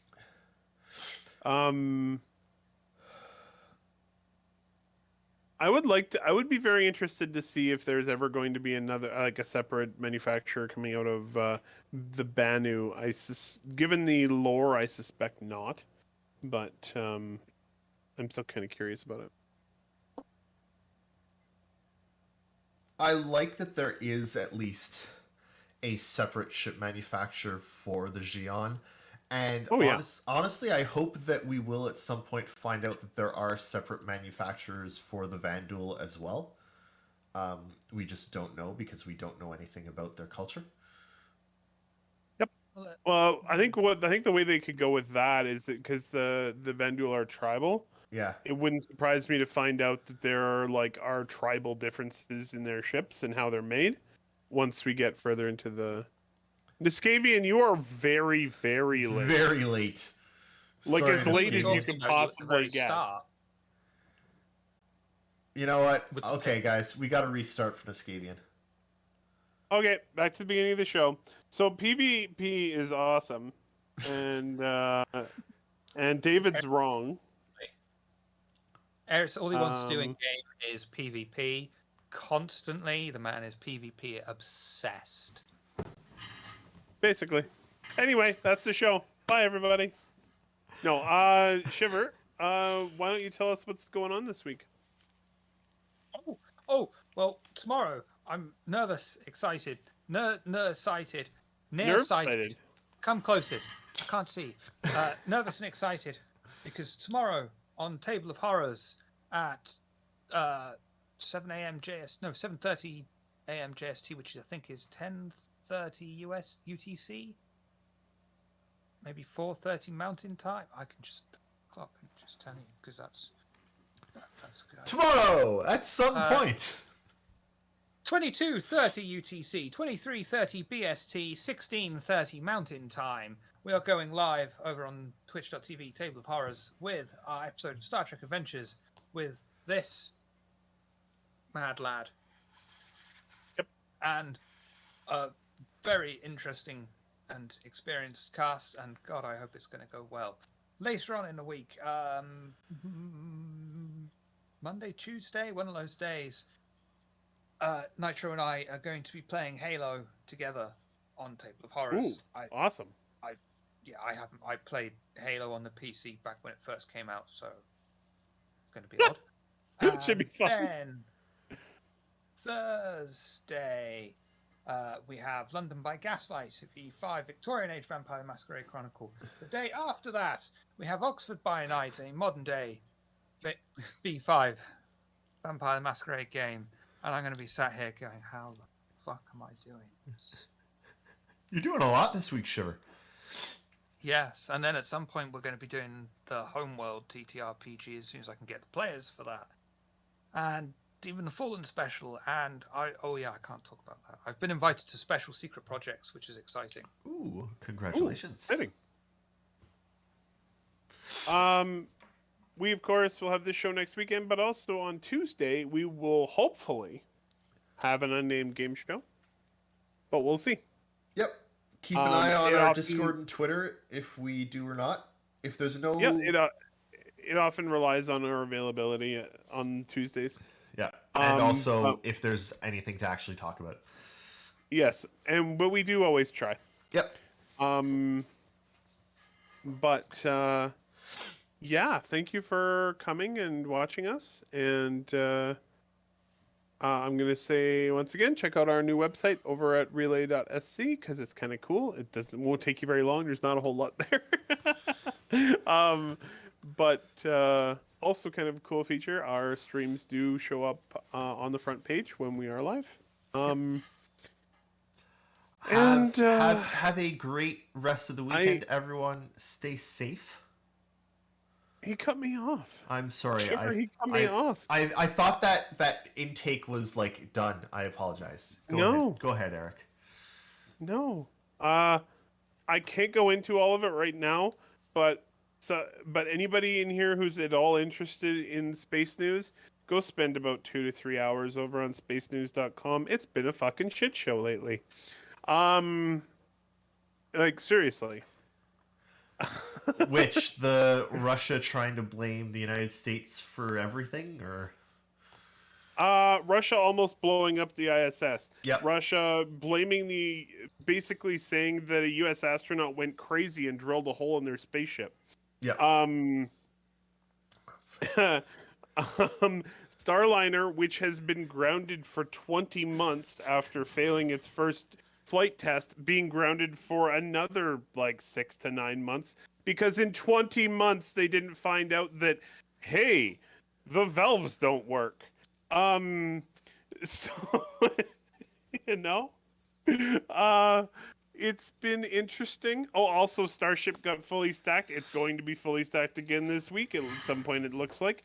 I would be very interested to see if there's ever going to be another, like a separate manufacturer coming out of the Banu. Given the lore, I suspect not, but I'm still kind of curious about it. I like that there is at least a separate ship manufacturer for the Xi'an. And Oh, yeah. honestly, I hope that we will at some point find out that there are separate manufacturers for the Vanduul as well. We just don't know because we don't know anything about their culture. Well, I think the way they could go with that is because the Vanduul are tribal. Yeah. It wouldn't surprise me to find out that there are tribal differences in their ships and how they're made. Once we get further into the Niscavian, you are very, very late. Very late. Like, Sorry, as late as Niscavian. you can Talking about you at the possibly very get. start. You know what? With- Okay, guys, we got to restart for Niscavian. Okay, back to the beginning of the show. So PvP is awesome, and David's wrong. Eric's all he wants to do in Um, game is PvP constantly. The man is PvP obsessed. Basically. Anyway, that's the show. Bye, everybody. No, Shiver, why don't you tell us what's going on this week? Oh, well, tomorrow I'm nervous, excited, nearsighted. Nerve-sighted. Come closest. I can't see. Nervous and excited because tomorrow on Table of Horrors at 7 a.m. 7:30 a.m. JST, which I think is 10:30 US UTC, maybe 4:30 Mountain Time. I can just clock and just tell you because that's a good idea. Tomorrow, at some point. 22:30 UTC, 23:30 BST, 16:30 Mountain Time. We are going live over on twitch.tv Table of Horrors with our episode of Star Trek Adventures with this mad lad. Yep. And a very interesting and experienced cast, and God, I hope it's going to go well. Later on in the week, Monday, Tuesday, one of those days, Nitro and I are going to be playing Halo together on Table of Horrors. Ooh, awesome. I played Halo on the PC back when it first came out, so it's going to be odd. It should be fun. Then Thursday, we have London by Gaslight, V5, Victorian Age Vampire Masquerade Chronicle. The day after that, we have Oxford by Night, a modern day V5 Vampire Masquerade game. And I'm going to be sat here going, how the fuck am I doing this? You're doing a lot this week, Shiver. Yes, and then at some point we're going to be doing the Homeworld TTRPG as soon as I can get the players for that. And even the Fallen special, and I can't talk about that. I've been invited to special secret projects, which is exciting. Ooh, congratulations. Exciting. We, of course, will have this show next weekend, but also on Tuesday, we will hopefully have an unnamed game show. But we'll see. Yep. Keep an eye on it our often- Discord and Twitter if we do or not. If there's no... Yeah, it often relies on our availability on Tuesdays. Yeah, and also But- if there's anything to actually talk about. yes, but we do always try. Yep. But yeah, thank you for coming and watching us. And I'm gonna say once again, check out our new website over at relay.sc because it's kind of cool. It won't take you very long. There's not a whole lot there. But also kind of a cool feature. Our streams do show up on the front page when we are live. Have a great rest of the weekend, everyone. Stay safe. He cut me off. I'm sorry. Schiffer, he cut me off. I thought that intake was like done. I apologize. Go ahead, Eric. No. I can't go into all of it right now, but anybody in here who's at all interested in space news, go spend about 2 to 3 hours over on spacenews.com. It's been a fucking shit show lately. Like seriously. Which, the Russia trying to blame the United States for everything, or Russia almost blowing up the ISS. Yep. Russia basically saying that a U.S. astronaut went crazy and drilled a hole in their spaceship. Yeah. Starliner, which has been grounded for 20 months after failing its first flight test, being grounded for another like 6 to 9 months because in 20 months they didn't find out that, hey, the valves don't work. So you know, it's been interesting. Oh, also Starship got fully stacked. It's going to be fully stacked again this week at some point, it looks like.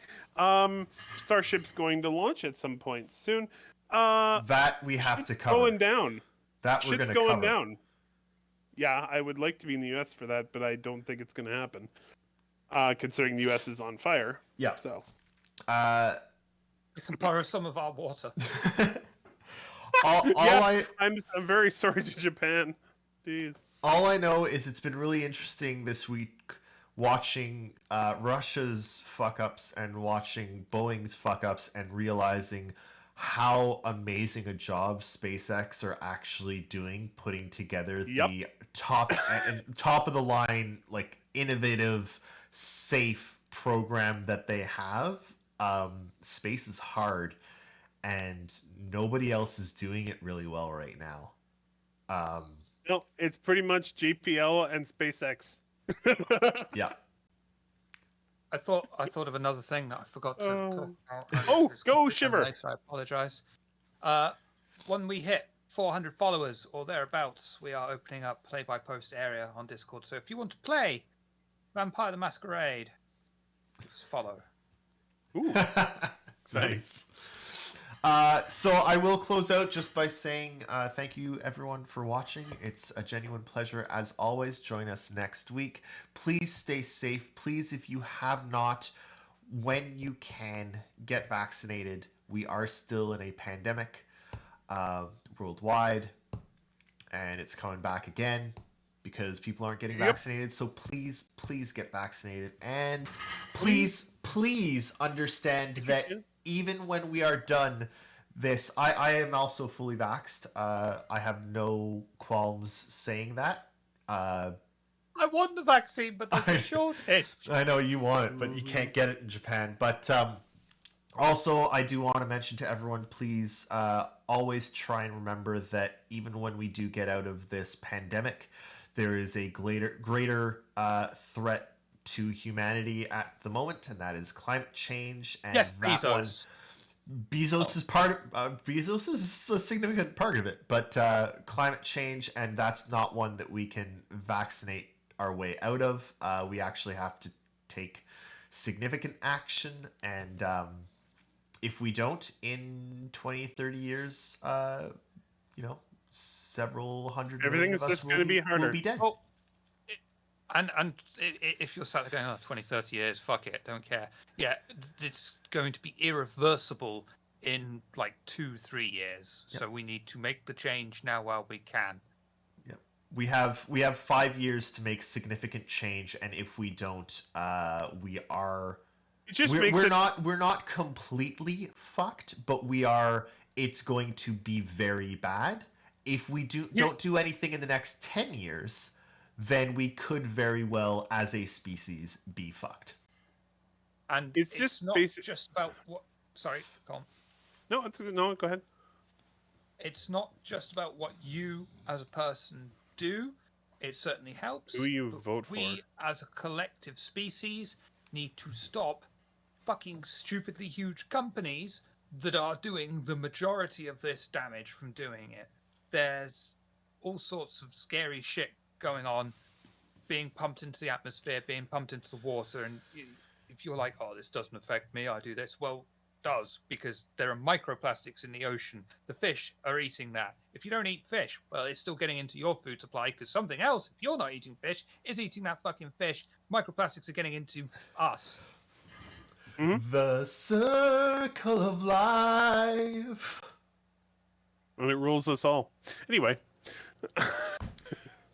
Starship's going to launch at some point soon. that we have to cover. Going down. That we're Shit's going to going cover. down. Yeah, I would like to be in the US for that, but I don't think it's going to happen. Considering the US is on fire. Yeah. So. We can borrow some of our water. I'm very sorry to Japan. Jeez. All I know is it's been really interesting this week watching Russia's fuck ups and watching Boeing's fuck ups and realizing how amazing a job SpaceX are actually doing putting together the top of the line, like innovative, safe program that they have. Space is hard, and nobody else is doing it really well right now. No, it's pretty much JPL and SpaceX. Yeah. I thought of another thing that I forgot to talk about. Oh, It's go, completely Shiver. unrelated, I apologize. When we hit 400 followers or thereabouts, we are opening up play-by-post area on Discord. So if you want to play Vampire the Masquerade, give us a follow. Ooh. Nice. So I will close out just by saying thank you everyone for watching. It's a genuine pleasure as always. Join us next week. Please stay safe. Please, if you have not, when you can, get vaccinated. We are still in a pandemic worldwide, and it's coming back again because people aren't getting vaccinated. So please, please get vaccinated, and please understand that even when we are done this, I am also fully vaxxed. I have no qualms saying that. I want the vaccine, but there's a shortage. I know you want it, but you can't get it in Japan. But also, I do want to mention to everyone, please always try and remember that even when we do get out of this pandemic, there is a greater threat to humanity at the moment, and that is climate change. And Yes, that Bezos. Bezos is Bezos is a significant part of it, but climate change, and that's not one that we can vaccinate our way out of. We actually have to take significant action, and if we don't, in 20, 30 years, several hundred million Everything's of us just going to be harder. will be dead. Oh, if you're sat there going, 20, 30 years, fuck it, don't care. Yeah, it's going to be irreversible in like 2-3 years. Yep. So we need to make the change now while we can. Yep. We have 5 years to make significant change, and if we don't, we are It just we're, makes we're it. not completely fucked, but we are. It's going to be very bad if we don't do anything in the next 10 years. Then we could very well, as a species, be fucked. And It's it's just not basic- just about what. Sorry, go on. No, go ahead. It's not just about what you as a person do. It certainly helps. Who you but vote we, for. as a collective species, need to stop fucking stupidly huge companies that are doing the majority of this damage from doing it. There's all sorts of scary shit going on, being pumped into the atmosphere, being pumped into the water, and if you're like, oh, this doesn't affect me, I do this, well, does, because there are microplastics in the ocean. The fish are eating that. If you don't eat fish, well, it's still getting into your food supply, because something else, if you're not eating fish, is eating that fucking fish. Microplastics are getting into us. The circle of life. And it rules us all. Anyway,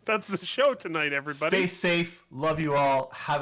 that's the show tonight, everybody. Stay safe. Love you all. Have a